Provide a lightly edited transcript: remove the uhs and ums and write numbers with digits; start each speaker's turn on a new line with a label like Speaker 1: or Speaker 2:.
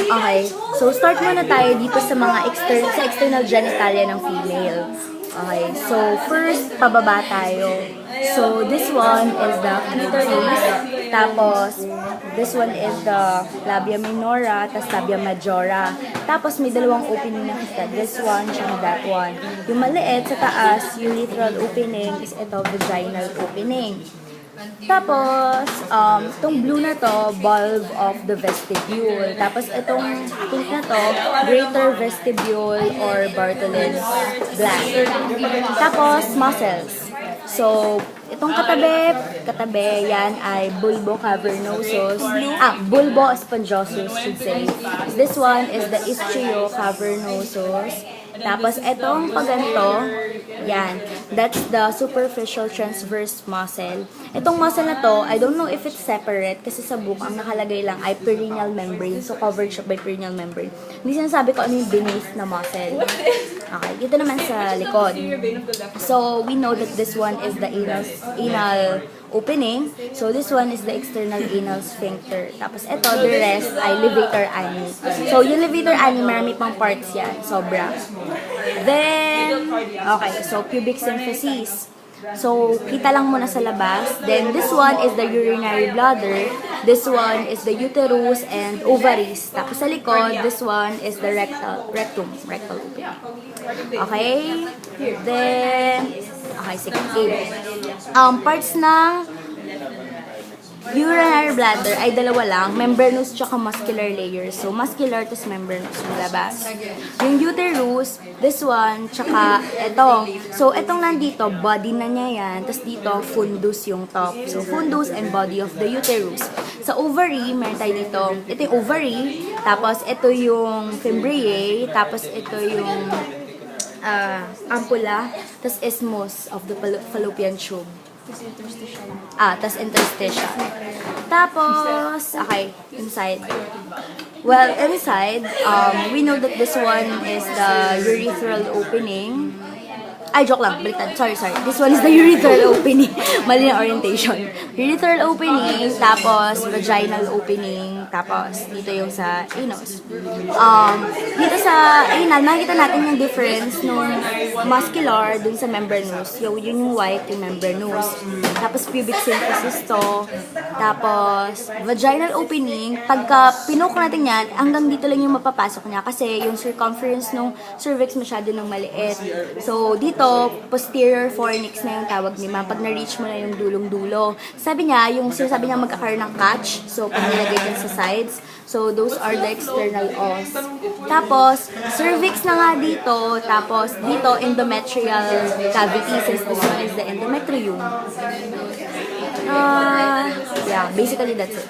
Speaker 1: Okay, so start muna tayo dito sa mga external genitalia ng female. Okay, so first, pababa tayo. So this one is the clitoris, tapos this one is the labia minora, tapos labia majora. Tapos may dalawang opening na kita, this one, tsaka that one. Yung maliit sa taas, urethral opening, is ito, vaginal opening. Tapos, itong blue na to, bulb of the vestibule. Tapos, itong pink na to, greater vestibule or Bartholin's gland. Tapos, muscles. So, itong katabi, yan ay bulbo cavernosus. Bulbo spongiosus should say. This one is the ischio cavernosus. Tapos, itong paganto, yan, that's the superficial transverse muscle. Itong muscle na to, I don't know if it's separate kasi sa book, ang nakalagay lang ay perineal membrane. So, covered siya by perineal membrane. Hindi sinasabi ko ano yung beneath na muscle. Okay, dito naman sa likod. So, we know that this one is the anal opening. So, this one is the external anal sphincter. Tapos, ito, the rest ay levator ani. So, yung levator ani, marami pang parts yan. Sobra. Then, okay, so, pubic symphysis. So, kita lang muna sa labas. Then, this one is the urinary bladder. This one is the uterus and ovaries. Tapos sa likod, this one is the rectal opening. Okay? Then, okay, sige. Parts ng urinary bladder ay dalawa lang, membranous tsaka muscular layers. So, muscular tas membranous yung labas. Yung uterus, this one, tsaka ito. So, itong nandito, body na niya yan. Tas dito, fundus yung top. So, fundus and body of the uterus. Sa ovary, meron tayo dito. Ito yung ovary. Tapos, ito yung fimbriae. Tapos, ito yung ampulla. Tas isthmus of the fallopian tube. Tas interstitial. Tapos, okay, inside. Well, inside, we know that this one is the urethral opening. Ay, joke lang, baliktad. Sorry. This one is the urethral opening. Mali na orientation. Urethral opening, tapos vaginal opening, tapos dito yung sa anus. Dito sa anal, makikita natin yung difference nung muscular dun sa membranous. Yun yung white, yung membranous. Tapos pubic symphysis to. Tapos vaginal opening, pagka pinok natin yan, hanggang dito lang yung mapapasok niya kasi yung circumference nung cervix masyado nung maliit. So, dito, posterior fornix na yung tawag ni ma'am. Pag na-reach mo na yung dulong-dulo. Sabi niya, yung sinasabi niya magkakaroon ng catch. So, pag nilagay dyan sa sides. So, those are the external os. Tapos, cervix na nga dito. Tapos, dito, endometrial cavity. Since this one is the endometrium. Yeah, basically that's it.